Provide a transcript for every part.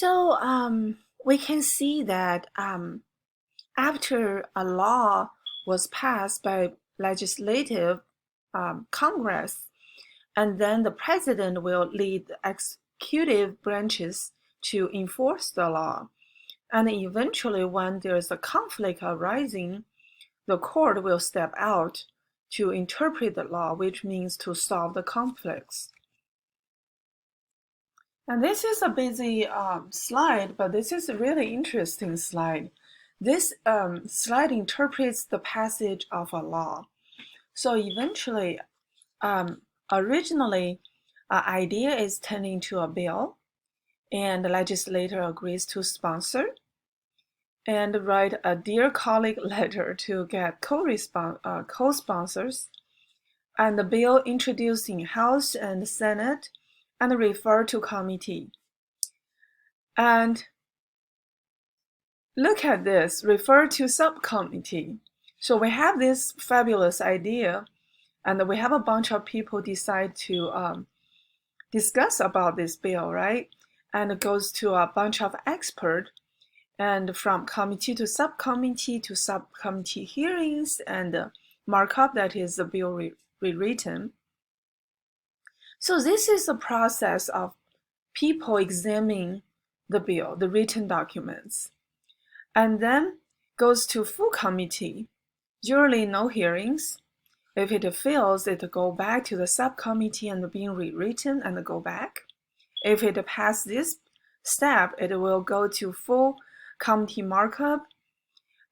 We can see that after a law was passed by legislative Congress, and then the president will lead the executive branches to enforce the law. And eventually, when there's a conflict arising, the court will step out to interpret the law, which means to solve the conflicts. And this is a busy slide, but this is a really interesting slide. This slide interprets the passage of a law. So eventually, originally, an idea is turned into a bill, and the legislator agrees to sponsor and write a dear colleague letter to get co-sponsors, and the bill introduced in House and Senate and referred to committee. And look at this, refer to subcommittee. So we have this fabulous idea, and we have a bunch of people decide to discuss about this bill, right? And it goes to a bunch of experts, and from committee to subcommittee hearings and markup, that is the bill rewritten. So this is the process of people examining the bill, the written documents, and then goes to full committee. Usually no hearings. If it fails, it go back to the subcommittee and being rewritten and go back. If it passes this step, it will go to full committee markup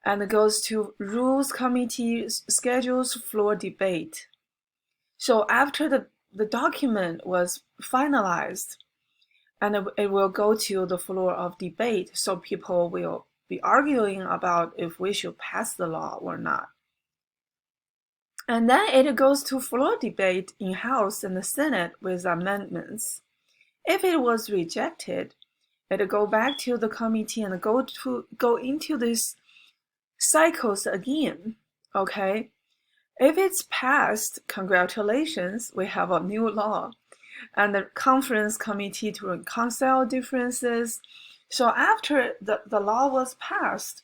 and goes to rules committee, schedules floor debate. So after the document was finalized, and it will go to the floor of debate, so people will be arguing about if we should pass the law or not. And then it goes to floor debate in House and the Senate with amendments. If it was rejected, it go back to the committee and go into these cycles again. Okay, if it's passed, congratulations, we have a new law, and the conference committee to reconcile differences. So after the law was passed,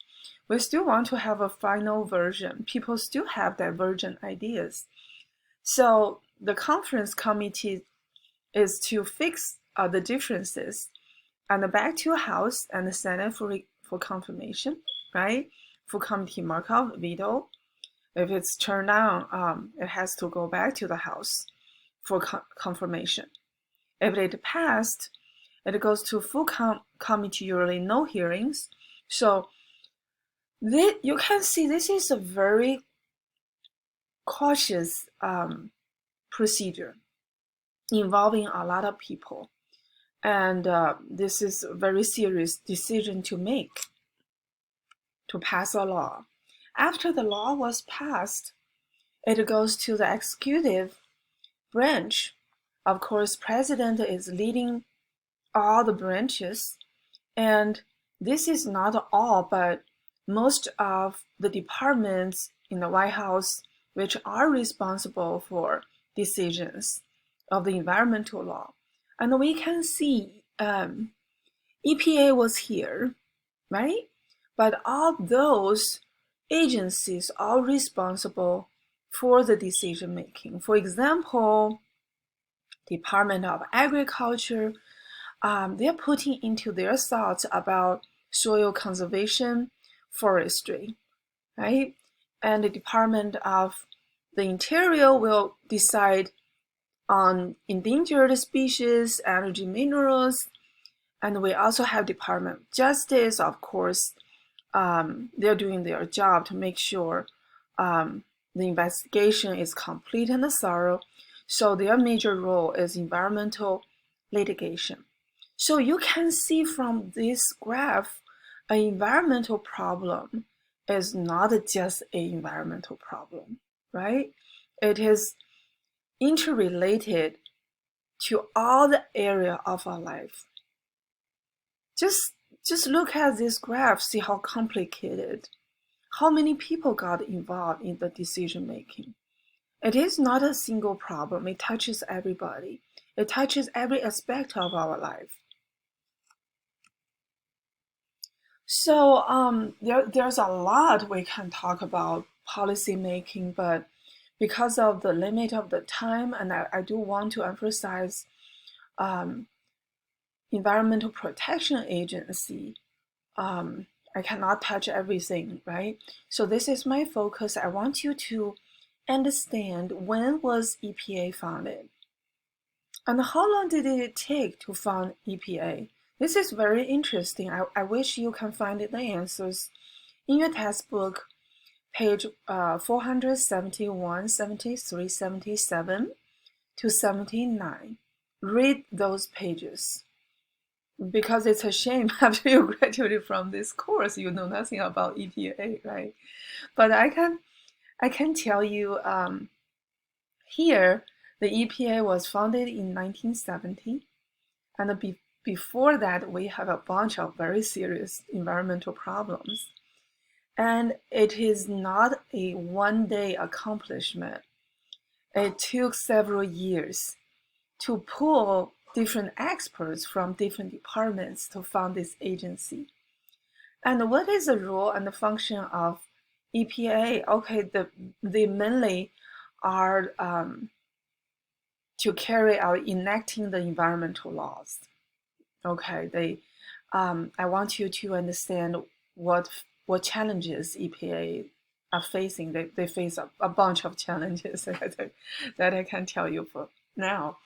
we still want to have a final version. People still have divergent ideas. So the conference committee is to fix the differences and back to House and the Senate for confirmation, right? For committee markup, veto. If it's turned down, it has to go back to the House for confirmation. If it passed, it goes to full committee, usually no hearings. So you can see this is a very cautious procedure involving a lot of people. And this is a very serious decision to make to pass a law. After the law was passed, it goes to the executive branch. Of course, president is leading all the branches, and this is not all, but most of the departments in the White House which are responsible for decisions of the environmental law. And we can see EPA was here, right? But all those agencies are responsible for the decision making. For example, Department of Agriculture, they're putting into their thoughts about soil conservation, forestry, right? And the Department of the Interior will decide on endangered species, energy minerals, and we also have Department of Justice, of course. They're doing their job to make sure the investigation is complete and thorough. So their major role is environmental litigation. So you can see from this graph, an environmental problem is not just an environmental problem, right? It is interrelated to all the area of our life. Just look at this graph, see how complicated, how many people got involved in the decision making. It is not a single problem. It touches everybody. It touches every aspect of our life. So there's a lot we can talk about policy making, but because of the limit of the time, and I do want to emphasize um, Environmental Protection Agency, I cannot touch everything, right? So this is my focus. I want you to understand when was EPA founded and how long did it take to found EPA. This is very interesting. I wish you can find the answers in your textbook, page 471, 73, 77 to 79. Read those pages because it's a shame after you graduated from this course, you know nothing about EPA, right? But I can tell you here the EPA was founded in 1970, and before that we have a bunch of very serious environmental problems. And it is not a one-day accomplishment. It took several years to pull different experts from different departments to found this agency. And what is the role and the function of EPA? Okay, they mainly are to carry out enacting the environmental laws. Okay, I want you to understand what challenges EPA are facing. They face a bunch of challenges that I can tell you for now.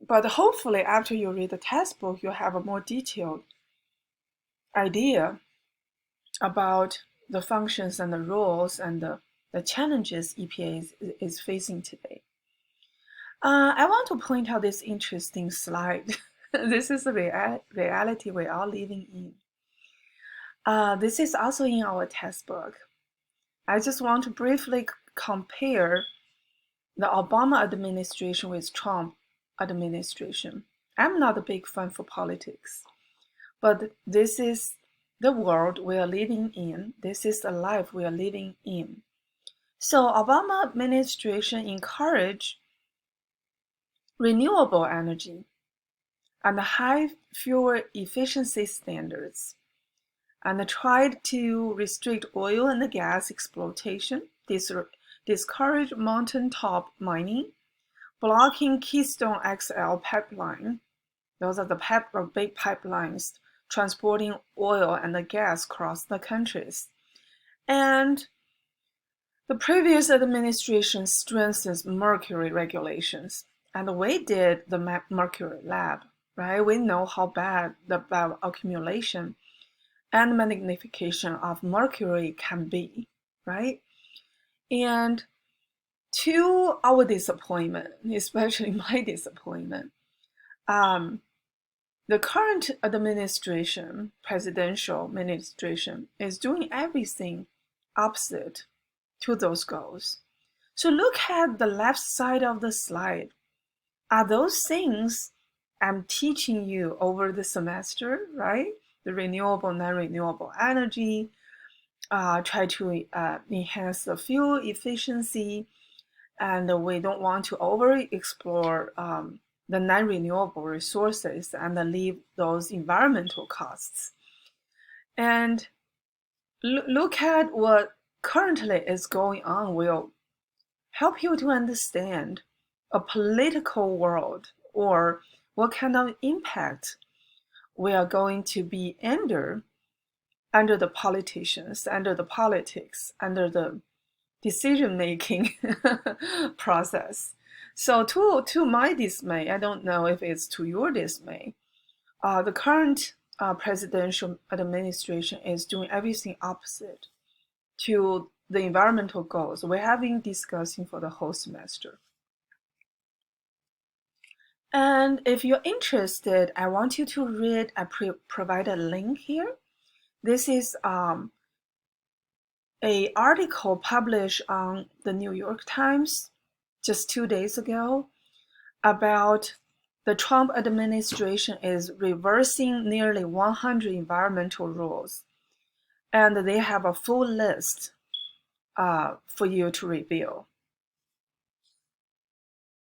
But hopefully, after you read the textbook, you'll have a more detailed idea about the functions and the roles and the challenges EPA is facing today. I want to point out this interesting slide. This is the reality we are living in. This is also in our textbook. I just want to briefly compare the Obama administration with Trump administration. I'm not a big fan for politics, but this is the world we are living in. This is the life we are living in. So Obama administration encouraged renewable energy and high fuel efficiency standards, and tried to restrict oil and gas exploitation, discourage mountaintop mining, blocking Keystone XL pipeline. Those are the big pipelines transporting oil and gas across the countries. And the previous administration strengthens mercury regulations, and we did the mercury lab, right? We know how bad the bioaccumulation and magnification of mercury can be, right? And to our disappointment, especially my disappointment, the current administration, presidential administration, is doing everything opposite to those goals. So look at the left side of the slide. Are those things I'm teaching you over the semester, right? The renewable, non-renewable energy, try to enhance the fuel efficiency, and we don't want to over-explore the non-renewable resources and leave those environmental costs. And look at what currently is going on will help you to understand a political world or what kind of impact we are going to be under the politicians, under the politics, under the decision-making process. So to my dismay, I don't know if it's to your dismay, the current presidential administration is doing everything opposite to the environmental goals we have been discussing for the whole semester. And if you're interested, I want you to read, I provide a link here. This is a article published on the New York Times just 2 days ago about the Trump administration is reversing nearly 100 environmental rules. And they have a full list for you to review.